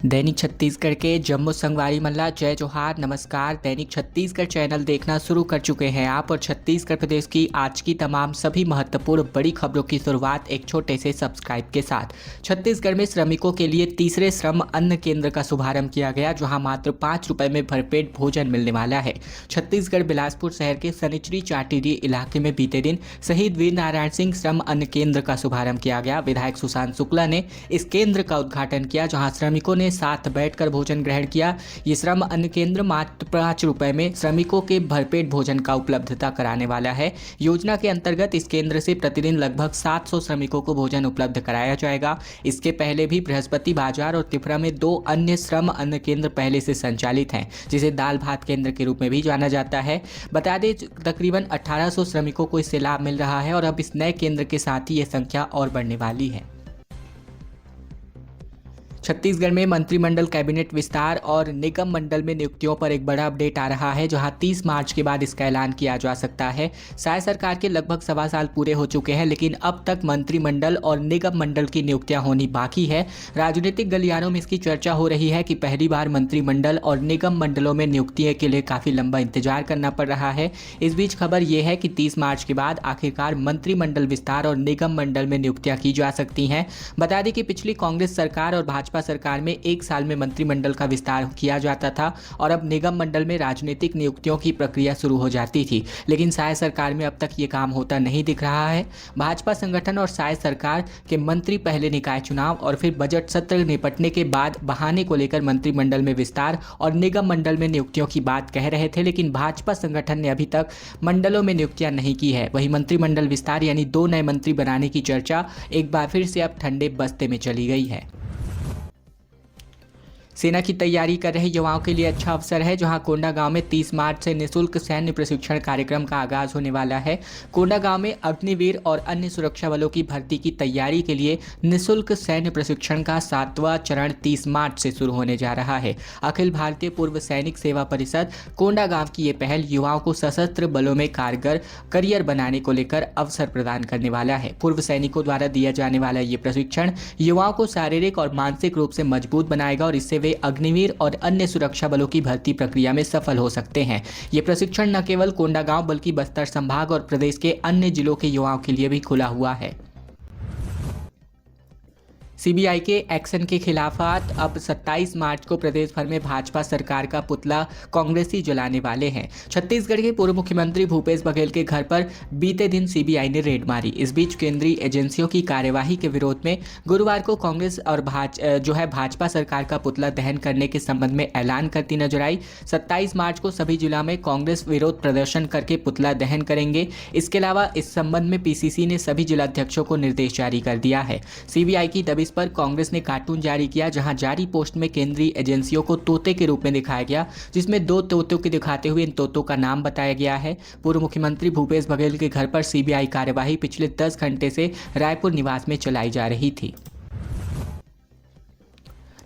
दैनिक छत्तीसगढ़ के जम्मू संगवारी मल्ला जय जोहार नमस्कार। दैनिक छत्तीसगढ़ चैनल देखना शुरू कर चुके हैं आप और छत्तीसगढ़ प्रदेश की आज की तमाम सभी महत्वपूर्ण बड़ी खबरों की शुरुआत एक छोटे से सब्सक्राइब के साथ। छत्तीसगढ़ में श्रमिकों के लिए तीसरे श्रम अन्न केंद्र का शुभारंभ किया गया, जहां मात्र 5 रुपए में भरपेट भोजन मिलने वाला है। छत्तीसगढ़ बिलासपुर शहर के सनिचरी चाटिरी इलाके में बीते दिन शहीद वीर नारायण सिंह श्रम अन्न केंद्र का शुभारंभ किया गया। विधायक सुशांत शुक्ला ने इस केंद्र का उद्घाटन किया, जहां श्रमिकों ने साथ बैठकर भोजन ग्रहण किया। ये श्रम अन्न केंद्र मात्र 5 रुपए में श्रमिकों के भरपेट भोजन का उपलब्धता कराने वाला है। योजना के अंतर्गत इस केंद्र से प्रतिदिन लगभग 700 श्रमिकों को भोजन उपलब्ध कराया जाएगा। इसके पहले भी बृहस्पति बाजार और तिफरा में 2 अन्य श्रम अन्न केंद्र पहले से संचालित हैं, जिसे दाल भात केंद्र के रूप में भी जाना जाता है। बता दें, तकरीबन 1800 श्रमिकों को इससे लाभ मिल रहा है और अब इस नए केंद्र के साथ ही ये संख्या और बढ़ने वाली है। छत्तीसगढ़ में मंत्रिमंडल कैबिनेट विस्तार और निगम मंडल में नियुक्तियों पर एक बड़ा अपडेट आ रहा है, जहां 30 मार्च के बाद इसका ऐलान किया जा सकता है। साय सरकार के लगभग 1.25 साल पूरे हो चुके हैं, लेकिन अब तक मंत्रिमंडल और निगम मंडल की नियुक्तियां होनी बाकी है। राजनीतिक गलियारों में इसकी चर्चा हो रही है कि पहली बार मंत्रिमंडल और निगम मंडलों में नियुक्ति के लिए काफ़ी लंबा इंतजार करना पड़ रहा है। इस बीच खबर यह है कि 30 मार्च के बाद आखिरकार मंत्रिमंडल विस्तार और निगम मंडल में नियुक्तियां की जा सकती हैं। बता दें कि पिछली कांग्रेस सरकार और भाजपा सरकार में 1 साल में मंत्रिमंडल का विस्तार किया जाता था और अब निगम मंडल में राजनीतिक नियुक्तियों की प्रक्रिया शुरू हो जाती थी, लेकिन साय सरकार में अब तक ये काम होता नहीं दिख रहा है। भाजपा संगठन और साय सरकार के मंत्री पहले निकाय चुनाव और फिर बजट सत्र निपटने के बाद बहाने को लेकर मंत्रिमंडल में विस्तार और निगम मंडल में नियुक्तियों की बात कह रहे थे, लेकिन भाजपा संगठन ने अभी तक मंडलों में नियुक्तियां नहीं की है। वहीं मंत्रिमंडल विस्तार यानी 2 नए मंत्री बनाने की चर्चा एक बार फिर से अब ठंडे बस्ते में चली गई है। सेना की तैयारी कर रहे युवाओं के लिए अच्छा अवसर है, जहां कोंडागांव में 30 मार्च से निःशुल्क सैन्य प्रशिक्षण कार्यक्रम का आगाज होने वाला है। कोंडागांव में अग्निवीर और अन्य सुरक्षा बलों की भर्ती की तैयारी के लिए निःशुल्क सैन्य प्रशिक्षण का 7वां चरण 30 मार्च से शुरू होने जा रहा है। अखिल भारतीय पूर्व सैनिक सेवा परिषद कोंडागांव की ये पहल युवाओं को सशस्त्र बलों में कारगर करियर बनाने को लेकर अवसर प्रदान करने वाला है। पूर्व सैनिकों द्वारा दिया जाने वाला ये प्रशिक्षण युवाओं को शारीरिक और मानसिक रूप से मजबूत बनाएगा और इससे अग्निवीर और अन्य सुरक्षा बलों की भर्ती प्रक्रिया में सफल हो सकते हैं। ये प्रशिक्षण न केवल कोंडागांव बल्कि बस्तर संभाग और प्रदेश के अन्य जिलों के युवाओं के लिए भी खुला हुआ है। सीबीआई के एक्शन के खिलाफ अब 27 मार्च को प्रदेश भर में भाजपा सरकार का पुतला कांग्रेसी जलाने वाले हैं। छत्तीसगढ़ के पूर्व मुख्यमंत्री भूपेश बघेल के घर पर बीते दिन सीबीआई ने रेड मारी। इस बीच केंद्रीय एजेंसियों की कार्यवाही के विरोध में गुरुवार को कांग्रेस और भाजपा सरकार का पुतला दहन करने के संबंध में ऐलान करती नजर आई। 27 मार्च को सभी जिला में कांग्रेस विरोध प्रदर्शन करके पुतला दहन करेंगे। इसके अलावा इस संबंध में पीसीसी ने सभी जिलाध्यक्षों को निर्देश जारी कर दिया है। सीबीआई की दबिश पर कांग्रेस ने कार्टून जारी किया, जहां जारी पोस्ट में केंद्रीय एजेंसियों को तोते के रूप में दिखाया गया, जिसमें 2 तोतों को दिखाते हुए इन तोतों का नाम बताया गया है। पूर्व मुख्यमंत्री भूपेश बघेल के घर पर सीबीआई कार्यवाही पिछले 10 घंटे से रायपुर निवास में चलाई जा रही थी।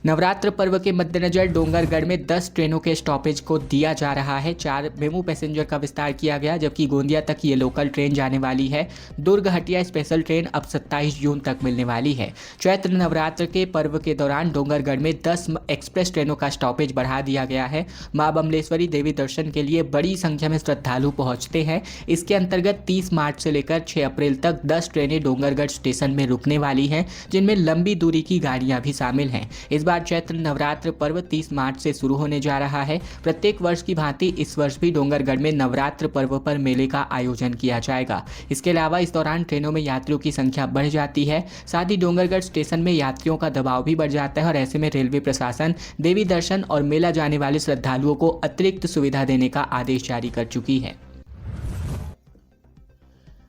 नवरात्र पर्व के मद्देनजर डोंगरगढ़ में 10 ट्रेनों के स्टॉपेज को दिया जा रहा है। 4 मेमू पैसेंजर का विस्तार किया गया, जबकि गोंदिया तक ये लोकल ट्रेन जाने वाली है। दुर्ग हटिया स्पेशल ट्रेन अब 27 जून तक मिलने वाली है। चैत्र नवरात्र के पर्व के दौरान डोंगरगढ़ में 10 एक्सप्रेस ट्रेनों का स्टॉपेज बढ़ा दिया गया है। मां बमलेश्वरी देवी दर्शन के लिए बड़ी संख्या में श्रद्धालु पहुंचते हैं। इसके अंतर्गत 30 मार्च से लेकर 6 अप्रैल तक 10 ट्रेनें डोंगरगढ़ स्टेशन में रुकने वाली हैं, जिनमें लंबी दूरी की गाड़ियां भी शामिल हैं। इस चैत्र नवरात्र पर्व 30 मार्च से शुरू होने जा रहा है। प्रत्येक वर्ष की भांति इस वर्ष भी डोंगरगढ़ में नवरात्र पर्व पर मेले का आयोजन किया जाएगा। इसके अलावा इस दौरान ट्रेनों में यात्रियों की संख्या बढ़ जाती है। साथ ही डोंगरगढ़ स्टेशन में यात्रियों का दबाव भी बढ़ जाता है और ऐसे में रेलवे प्रशासन देवी दर्शन और मेला जाने वाले श्रद्धालुओं को अतिरिक्त सुविधा देने का आदेश जारी कर चुकी है।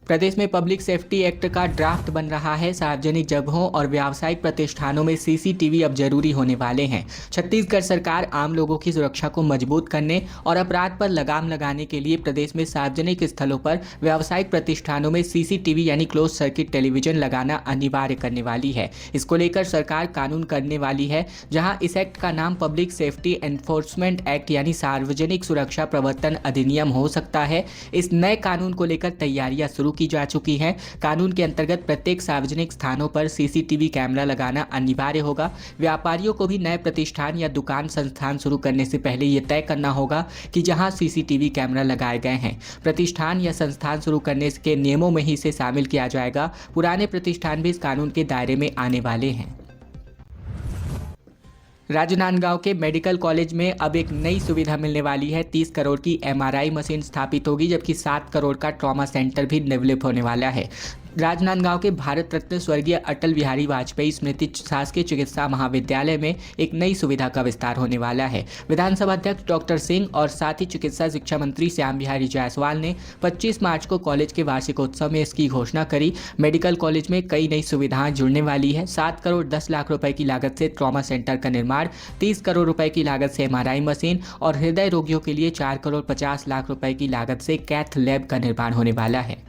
प्रदेश में पब्लिक सेफ्टी एक्ट का ड्राफ्ट बन रहा है। सार्वजनिक जगहों और व्यावसायिक प्रतिष्ठानों में सीसीटीवी अब जरूरी होने वाले हैं। छत्तीसगढ़ सरकार आम लोगों की सुरक्षा को मजबूत करने और अपराध पर लगाम लगाने के लिए प्रदेश में सार्वजनिक स्थलों पर व्यावसायिक प्रतिष्ठानों में सीसीटीवी यानी क्लोज सर्किट टेलीविजन लगाना अनिवार्य करने वाली है। इसको लेकर सरकार कानून करने वाली है, जहां इस एक्ट का नाम पब्लिक सेफ्टी एनफोर्समेंट एक्ट यानी सार्वजनिक सुरक्षा प्रवर्तन अधिनियम हो सकता है। इस नए कानून को लेकर तैयारियां शुरू की जा चुकी हैं। कानून के अंतर्गत प्रत्येक सार्वजनिक स्थानों पर सीसीटीवी कैमरा लगाना अनिवार्य होगा। व्यापारियों को भी नए प्रतिष्ठान या दुकान संस्थान शुरू करने से पहले ये तय करना होगा कि जहां सीसीटीवी कैमरा लगाए गए हैं, प्रतिष्ठान या संस्थान शुरू करने के नियमों में ही इसे शामिल किया जाएगा। पुराने प्रतिष्ठान भी इस कानून के दायरे में आने वाले हैं। राजनांदगांव के मेडिकल कॉलेज में अब एक नई सुविधा मिलने वाली है। 30 करोड़ की एमआरआई मशीन स्थापित होगी, जबकि 7 करोड़ का ट्रॉमा सेंटर भी डेवलप होने वाला है। राजनांदगांव के भारत रत्न स्वर्गीय अटल बिहारी वाजपेयी स्मृति शासकीय चिकित्सा महाविद्यालय में एक नई सुविधा का विस्तार होने वाला है। विधानसभा अध्यक्ष डॉक्टर सिंह और साथ ही चिकित्सा शिक्षा मंत्री श्याम बिहारी जायसवाल ने 25 मार्च को कॉलेज के वार्षिकोत्सव में इसकी घोषणा करी। मेडिकल कॉलेज में कई नई सुविधाएं जुड़ने वाली है। 7 करोड़ 10 लाख रुपए की लागत से ट्रॉमा सेंटर का निर्माण, 30 करोड़ रुपए की लागत से एमआरआई मशीन और हृदय रोगियों के लिए 4 करोड़ 50 लाख रुपए की लागत से कैथ लैब का निर्माण होने वाला है।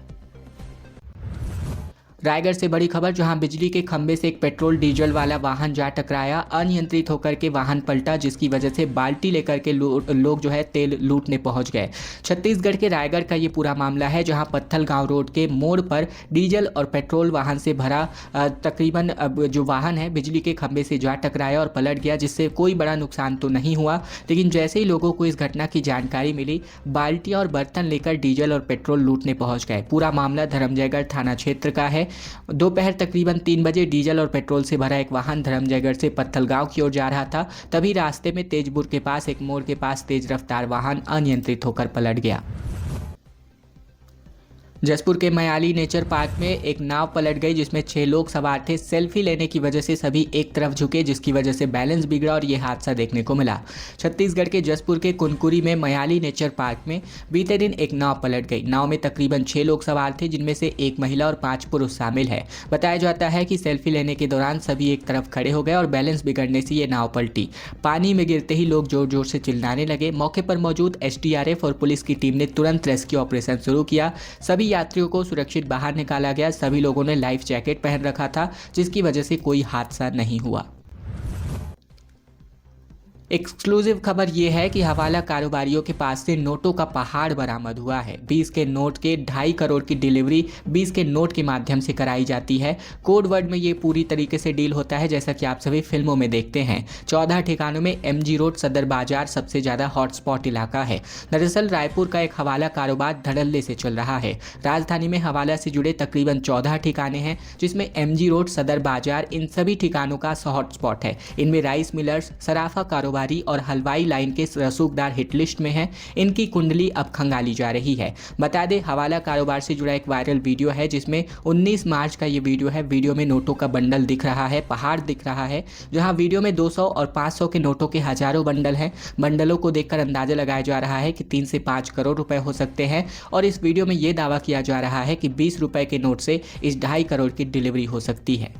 रायगढ़ से बड़ी खबर, जहां बिजली के खंभे से एक पेट्रोल डीजल वाला वाहन जा टकराया। अनियंत्रित होकर के वाहन पलटा, जिसकी वजह से बाल्टी लेकर के लोग जो है तेल लूटने पहुंच गए। छत्तीसगढ़ के रायगढ़ का ये पूरा मामला है, जहां पत्थलगांव रोड के मोड़ पर डीजल और पेट्रोल वाहन से भरा तकरीबन जो वाहन है बिजली के खंभे से जा टकराया और पलट गया, जिससे कोई बड़ा नुकसान तो नहीं हुआ। लेकिन जैसे ही लोगों को इस घटना की जानकारी मिली, बाल्टियां और बर्तन लेकर डीजल और पेट्रोल लूटने पहुंच गए। पूरा मामला धर्मजयगढ़ थाना क्षेत्र का है। दोपहर तकरीबन 3 बजे डीजल और पेट्रोल से भरा एक वाहन धर्मजयगढ़ से पत्थलगांव की ओर जा रहा था। तभी रास्ते में तेजपुर के पास एक मोड़ के पास तेज रफ्तार वाहन अनियंत्रित होकर पलट गया। जसपुर के मयाली नेचर पार्क में एक नाव पलट गई, जिसमें 6 लोग सवार थे। सेल्फी लेने की वजह से सभी एक तरफ झुके, जिसकी वजह से बैलेंस बिगड़ा और ये हादसा देखने को मिला। छत्तीसगढ़ के जसपुर के कुनकुरी में मयाली नेचर पार्क में बीते दिन एक नाव पलट गई। नाव में तकरीबन 6 लोग सवार थे, जिनमें से 1 महिला और 5 पुरुष शामिल है। बताया जाता है कि सेल्फी लेने के दौरान सभी एक तरफ खड़े हो गए और बैलेंस बिगड़ने से ये नाव पलटी। पानी में गिरते ही लोग जोर जोर से चिल्लाने लगे। मौके पर मौजूद एसडीआरएफ और पुलिस की टीम ने तुरंत रेस्क्यू ऑपरेशन शुरू किया। सभी यात्रियों को सुरक्षित बाहर निकाला गया। सभी लोगों ने लाइफ जैकेट पहन रखा था, जिसकी वजह से कोई हादसा नहीं हुआ। एक्सक्लूसिव खबर यह है कि हवाला कारोबारियों के पास से नोटों का पहाड़ बरामद हुआ है। 20 के नोट के 2.5 करोड़ की डिलीवरी 20 के नोट के माध्यम से कराई जाती है। कोड वर्ड में ये पूरी तरीके से डील होता है, जैसा कि आप सभी फिल्मों में देखते हैं। 14 ठिकानों में एमजी रोड सदर बाजार सबसे ज़्यादा हॉटस्पॉट इलाका है। दरअसल रायपुर का एक हवाला कारोबार धड़ल्ले से चल रहा है। राजधानी में हवाला से जुड़े तकरीबन 14 ठिकाने हैं, जिसमें एमजी रोड सदर बाजार इन सभी ठिकानों का हॉटस्पॉट है। इनमें राइस मिलर्स, सराफा कारोबारी और हलवाई लाइन के रसूखदार हिट लिस्ट में हैं। इनकी कुंडली अब खंगाली जा रही है। बता दें, हवाला कारोबार से जुड़ा एक वायरल वीडियो है, जिसमें 19 मार्च का ये वीडियो है। वीडियो में नोटों का बंडल दिख रहा है, पहाड़ दिख रहा है, जहां वीडियो में 200 और 500 के नोटों के हजारों बंडल हैं। बंडलों को देखकर अंदाजा लगाया जा रहा है कि 3 से 5 करोड़ रुपए हो सकते हैं। और इस वीडियो में ये दावा किया जा रहा है कि 20 रुपए के नोट से इस 2.5 करोड़ की डिलीवरी हो सकती है।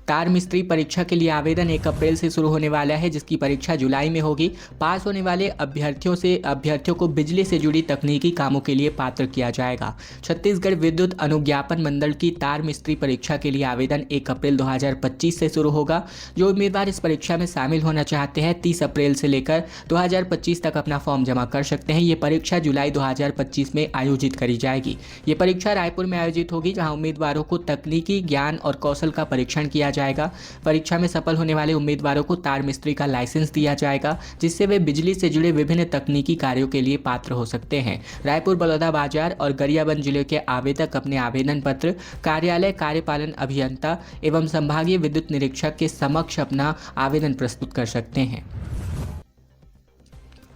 तार मिस्त्री परीक्षा के लिए आवेदन 1 अप्रैल से शुरू होने वाला है, जिसकी परीक्षा जुलाई में होगी। पास होने वाले अभ्यर्थियों को बिजली से जुड़ी तकनीकी कामों के लिए पात्र किया जाएगा। छत्तीसगढ़ विद्युत अनुज्ञापन मंडल की तार मिस्त्री परीक्षा के लिए आवेदन 1 अप्रैल 2025 से शुरू होगा। जो उम्मीदवार इस परीक्षा में शामिल होना चाहते हैं 30 अप्रैल से लेकर 2025 तक अपना फॉर्म जमा कर सकते हैं। ये परीक्षा जुलाई 2025 में आयोजित करी जाएगी। ये परीक्षा रायपुर में आयोजित होगी, जहाँ उम्मीदवारों को तकनीकी ज्ञान और कौशल का परीक्षण किया जाएगा। परीक्षा में सफल होने वाले उम्मीदवारों को तार मिस्त्री का लाइसेंस दिया जाएगा, जिससे वे बिजली से जुड़े विभिन्न तकनीकी कार्यों के लिए पात्र हो सकते हैं। रायपुर, बलौदाबाजार और गरियाबंद जिले के आवेदक अपने आवेदन पत्र कार्यालय कार्यपालन अभियंता एवं संभागीय विद्युत निरीक्षक के समक्ष अपना आवेदन प्रस्तुत कर सकते हैं।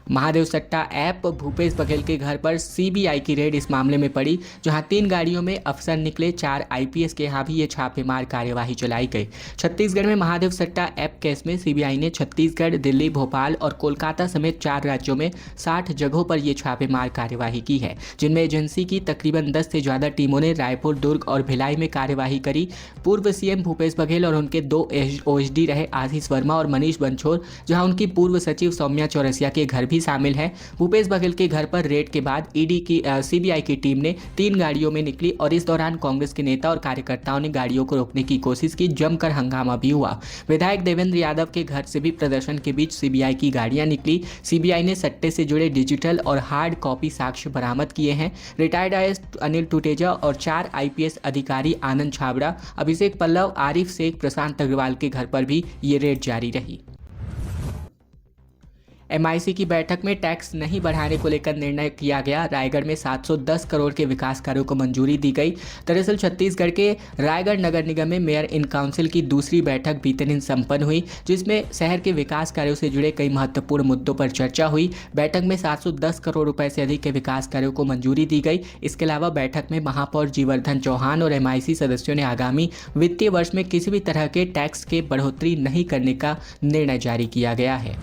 महादेव सट्टा ऐप, भूपेश बघेल के घर पर सीबीआई की रेड इस मामले में पड़ी, जहां 3 गाड़ियों में अफसर निकले। 4 आईपीएस के यहाँ भी ये छापेमार कार्यवाही चलाई गई। छत्तीसगढ़ में महादेव सट्टा ऐप केस में सीबीआई ने छत्तीसगढ़, दिल्ली, भोपाल और कोलकाता समेत 4 राज्यों में 60 जगहों पर ये छापेमार कार्यवाही की है, जिनमें एजेंसी की तकरीबन 10 से ज़्यादा टीमों ने रायपुर, दुर्ग और भिलाई में कार्यवाही करी। पूर्व सीएम भूपेश बघेल और उनके 2 ओएसडी रहे आशीष वर्मा और मनीष बंछोर, जहाँ उनकी पूर्व सचिव सौम्या चौरसिया के घर भी भी शामिल हैं। भूपेश बघेल के घर पर रेड के बाद सीबीआई की टीम ने 3 गाड़ियों में निकली और इस दौरान कांग्रेस के नेता और कार्यकर्ताओं ने गाड़ियों को रोकने की कोशिश की। जमकर हंगामा भी हुआ। विधायक देवेंद्र यादव के घर से भी प्रदर्शन के बीच सीबीआई की गाड़ियां निकली। सीबीआई ने सट्टे से जुड़े डिजिटल और हार्ड कॉपी साक्ष्य बरामद किए हैं। रिटायर्ड आईएएस अनिल टुटेजा और 4 आईपीएस अधिकारी आनंद छाबड़ा, अभिषेक पल्लव, आरिफ शेख, प्रशांत अग्रवाल के घर पर भी ये रेड जारी रही। एमआईसी की बैठक में टैक्स नहीं बढ़ाने को लेकर निर्णय किया गया। रायगढ़ में 710 करोड़ के विकास कार्यों को मंजूरी दी गई। दरअसल छत्तीसगढ़ के रायगढ़ नगर निगम में मेयर इन काउंसिल की दूसरी बैठक बीते दिन संपन्न हुई, जिसमें शहर के विकास कार्यों से जुड़े कई महत्वपूर्ण मुद्दों पर चर्चा हुई। बैठक में 710 करोड़ रुपए से अधिक के विकास कार्यों को मंजूरी दी गई। इसके अलावा बैठक में महापौर जीवर्धन चौहान और एमआईसी सदस्यों ने आगामी वित्तीय वर्ष में किसी भी तरह के टैक्स के बढ़ोतरी नहीं करने का निर्णय जारी किया गया है।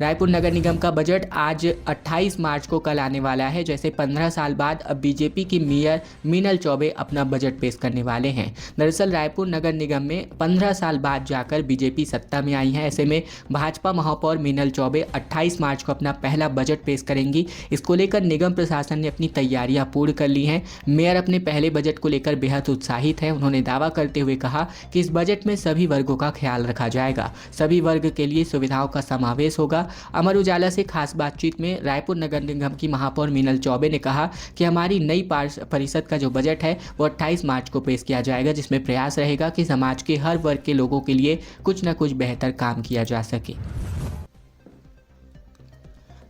रायपुर नगर निगम का बजट आज 28 मार्च को कल आने वाला है। जैसे 15 साल बाद अब बीजेपी की मेयर मीनल चौबे अपना बजट पेश करने वाले हैं। दरअसल रायपुर नगर निगम में 15 साल बाद जाकर बीजेपी सत्ता में आई है। ऐसे में भाजपा महापौर मीनल चौबे 28 मार्च को अपना पहला बजट पेश करेंगी। इसको लेकर निगम प्रशासन ने अपनी तैयारियां पूर्ण कर ली हैं। मेयर अपने पहले बजट को लेकर बेहद उत्साहित है। उन्होंने दावा करते हुए कहा कि इस बजट में सभी वर्गों का ख्याल रखा जाएगा, सभी वर्ग के लिए सुविधाओं का समावेश होगा। अमर उजाला से खास बातचीत में रायपुर नगर निगम की महापौर मीनल चौबे ने कहा कि हमारी नई परिषद का जो बजट है वो 28 मार्च को पेश किया जाएगा, जिसमें प्रयास रहेगा कि समाज के हर वर्ग के लोगों के लिए कुछ न कुछ बेहतर काम किया जा सके।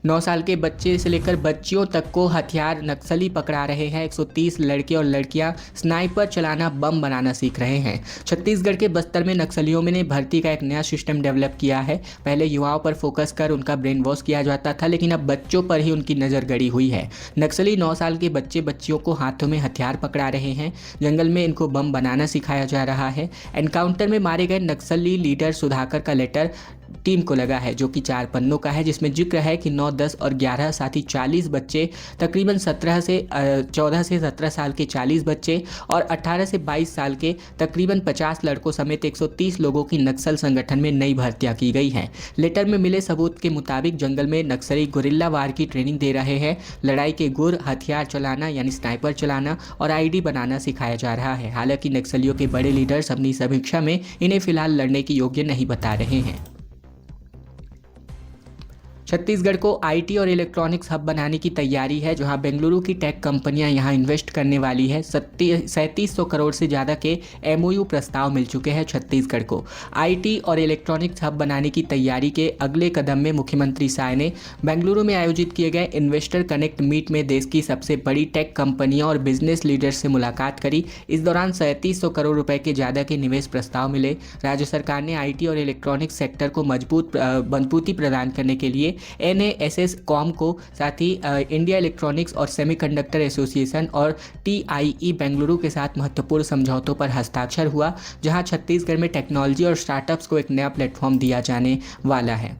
9 साल के बच्चे से लेकर बच्चियों तक को हथियार नक्सली पकड़ा रहे हैं। 130 लड़के और लड़कियां स्नाइपर चलाना, बम बनाना सीख रहे हैं। छत्तीसगढ़ के बस्तर में नक्सलियों ने भर्ती का एक नया सिस्टम डेवलप किया है। पहले युवाओं पर फोकस कर उनका ब्रेन वॉश किया जाता था, लेकिन अब बच्चों पर ही उनकी नज़र गड़ी हुई है। नक्सली 9 साल के बच्चे बच्चियों को हाथों में हथियार पकड़ा रहे हैं। जंगल में इनको बम बनाना सिखाया जा रहा है। एनकाउंटर में मारे गए नक्सली लीडर सुधाकर का लेटर टीम को लगा है, जो कि 4 पन्नों का है, जिसमें जिक्र है कि 9, 10 और 11 साथी 40 बच्चे, तकरीबन 14 से 17 साल के 40 बच्चे और 18 से 22 साल के तकरीबन 50 लड़कों समेत 130 लोगों की नक्सल संगठन में नई भर्तियां की गई हैं। लेटर में मिले सबूत के मुताबिक जंगल में नक्सली गुरिल्ला वार की ट्रेनिंग दे रहे हैं। लड़ाई के गुर, हथियार चलाना यानी स्नाइपर चलाना और आईडी बनाना सिखाया जा रहा है। हालांकि नक्सलियों के बड़े लीडर्स अपनी समीक्षा में इन्हें फिलहाल लड़ने के योग्य नहीं बता रहे हैं। छत्तीसगढ़ को आईटी और इलेक्ट्रॉनिक्स हब बनाने की तैयारी है, जहां बेंगलुरु की टेक कंपनियां यहां इन्वेस्ट करने वाली है। 3700 करोड़ से ज़्यादा के एमओयू प्रस्ताव मिल चुके हैं छत्तीसगढ़ को। आईटी और इलेक्ट्रॉनिक्स हब बनाने की तैयारी के अगले कदम में मुख्यमंत्री साय ने बेंगलुरु में आयोजित किए गए इन्वेस्टर कनेक्ट मीट में देश की सबसे बड़ी टेक कंपनियाँ और बिजनेस लीडर्स से मुलाकात करी। इस दौरान 3700 करोड़ रुपये के ज़्यादा के निवेश प्रस्ताव मिले। राज्य सरकार ने आईटी और इलेक्ट्रॉनिक्स सेक्टर को मजबूती प्रदान करने के लिए NASS कॉम को, साथ ही इंडिया इलेक्ट्रॉनिक्स और सेमीकंडक्टर एसोसिएशन और TIE बेंगलुरु के साथ महत्वपूर्ण समझौतों पर हस्ताक्षर हुआ, जहां छत्तीसगढ़ में टेक्नोलॉजी और स्टार्टअप्स को एक नया प्लेटफॉर्म दिया जाने वाला है।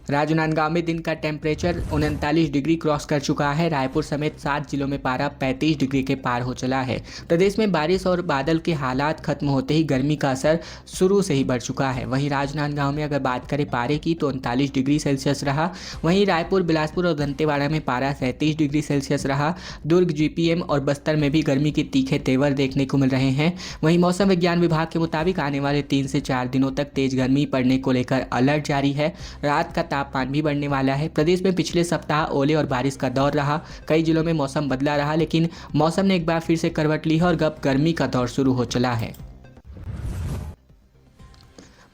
राजनांदगांव में दिन का टेम्परेचर 39 डिग्री क्रॉस कर चुका है। रायपुर समेत 7 जिलों में पारा 35 डिग्री के पार हो चला है। प्रदेश में बारिश और बादल के हालात खत्म होते ही गर्मी का असर शुरू से ही बढ़ चुका है। वहीं राजनांदगांव में अगर बात करें पारे की तो 39 डिग्री सेल्सियस रहा। वहीं रायपुर, बिलासपुर और दंतेवाड़ा में पारा 37 डिग्री सेल्सियस रहा। दुर्ग, GPM और बस्तर में भी गर्मी के तीखे तेवर देखने को मिल रहे हैं। वहीं मौसम विज्ञान विभाग के मुताबिक आने वाले 3 से 4 दिनों तक तेज गर्मी पड़ने को लेकर अलर्ट जारी है। रात का तापमान भी बढ़ने वाला है। प्रदेश में पिछले सप्ताह ओले और बारिश का दौर रहा। कई जिलों में मौसम बदला रहा, लेकिन मौसम ने एक बार फिर से करवट ली है और अब गर्मी का दौर शुरू हो चला है।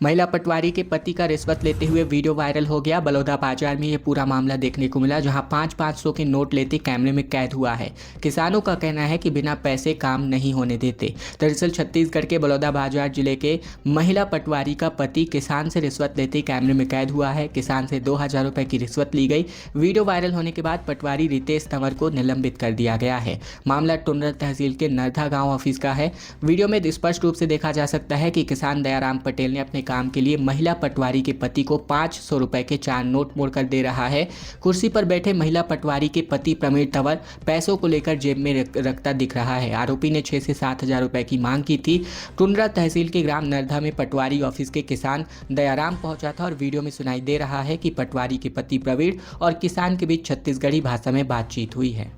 महिला पटवारी के पति का रिश्वत लेते हुए वीडियो वायरल हो गया। बलौदा बाजार में ये पूरा मामला देखने को मिला, जहां 500 के नोट लेते कैमरे में कैद हुआ है। किसानों का कहना है कि बिना पैसे काम नहीं होने देते। दरअसल छत्तीसगढ़ के बलौदा बाजार जिले के महिला पटवारी का पति किसान से रिश्वत लेते कैमरे में कैद हुआ है। किसान से 2000 रुपये की रिश्वत ली गई। वीडियो वायरल होने के बाद पटवारी रितेश तंवर को निलंबित कर दिया गया है। मामला टुंडर तहसील के नरधा गाँव ऑफिस का है। वीडियो में स्पष्ट रूप से देखा जा सकता है कि किसान दयाराम पटेल ने अपने काम के लिए महिला पटवारी के पति को 500 रुपए के 4 नोट मोड़कर दे रहा है। कुर्सी पर बैठे महिला पटवारी के पति प्रवीण तंवर पैसों को लेकर जेब में रखता दिख रहा है। आरोपी ने 6 से 7 हजार रुपए की मांग की थी। टुंड्रा तहसील के ग्राम नरधा में पटवारी ऑफिस के किसान दयाराम पहुंचा था और वीडियो में सुनाई दे रहा है कि पटवारी के पति प्रवीण और किसान के बीच छत्तीसगढ़ी भाषा में बातचीत हुई है।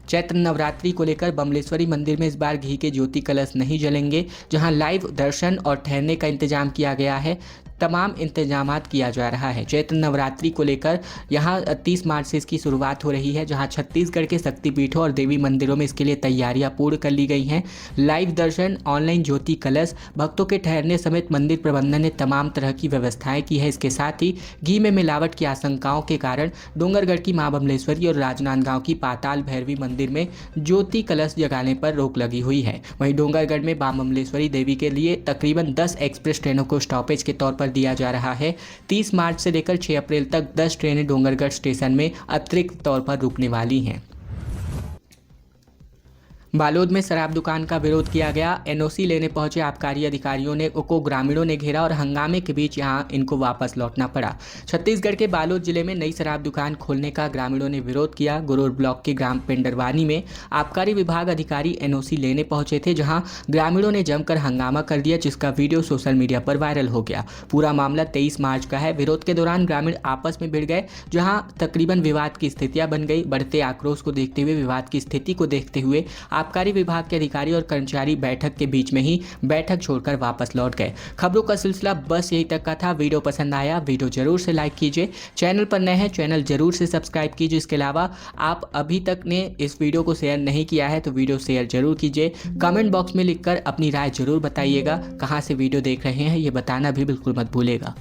चैत्र नवरात्रि को लेकर बमलेश्वरी मंदिर में इस बार घी के ज्योति कलश नहीं जलेंगे, जहां लाइव दर्शन और ठहरने का इंतजाम किया गया है। तमाम इंतजामात किया जा रहा है। चैत्र नवरात्रि को लेकर यहां 30 मार्च से इसकी शुरुआत हो रही है, जहां छत्तीसगढ़ के शक्तिपीठों और देवी मंदिरों में इसके लिए तैयारियां पूर्ण कर ली गई हैं। लाइव दर्शन, ऑनलाइन ज्योति कलश, भक्तों के ठहरने समेत मंदिर प्रबंधन ने तमाम तरह की व्यवस्थाएं की है। इसके साथ ही घी में मिलावट की आशंकाओं के कारण डोंगरगढ़ की मां बमलेश्वरी और राजनांदगांव की पाताल भैरवी मंदिर में ज्योति कलश जगाने पर रोक लगी हुई है। वहीं डोंगरगढ़ में मां बमलेश्वरी देवी के लिए तकरीबन 10 एक्सप्रेस ट्रेनों को स्टॉपेज के तौर पर दिया जा रहा है। 30 मार्च से लेकर 6 अप्रैल तक 10 ट्रेनें डोंगरगढ़ स्टेशन में अतिरिक्त तौर पर रुकने वाली हैं। बालोद में शराब दुकान का विरोध किया गया। एनओसी लेने पहुंचे आबकारी अधिकारियों को ग्रामीणों ने घेरा और हंगामे के बीच यहां इनको वापस लौटना पड़ा। छत्तीसगढ़ के बालोद जिले में नई शराब दुकान खोलने का ग्रामीणों ने विरोध किया। गुरूर ब्लॉक के ग्राम पेंडरवानी में आबकारी विभाग अधिकारी एनओसी लेने पहुंचे थे, जहां ग्रामीणों ने जमकर हंगामा कर दिया, जिसका वीडियो सोशल मीडिया पर वायरल हो गया। पूरा मामला 23 मार्च का है। विरोध के दौरान ग्रामीण आपस में भिड़ गए, जहां तकरीबन विवाद की स्थितियां बन गई। बढ़ते आक्रोश को देखते हुए, विवाद की स्थिति को देखते हुए आबकारी विभाग के अधिकारी और कर्मचारी बैठक के बीच में ही बैठक छोड़कर वापस लौट गए। खबरों का सिलसिला बस यही तक का था। वीडियो पसंद आया, वीडियो जरूर से लाइक कीजिए। चैनल पर नए हैं, चैनल जरूर से सब्सक्राइब कीजिए। इसके अलावा आप अभी तक ने इस वीडियो को शेयर नहीं किया है तो वीडियो शेयर जरूर कीजिए। कमेंट बॉक्स में लिखकर अपनी राय जरूर बताइएगा। कहां से वीडियो देख रहे हैं ये बताना भी बिल्कुल मत भूलिएगा।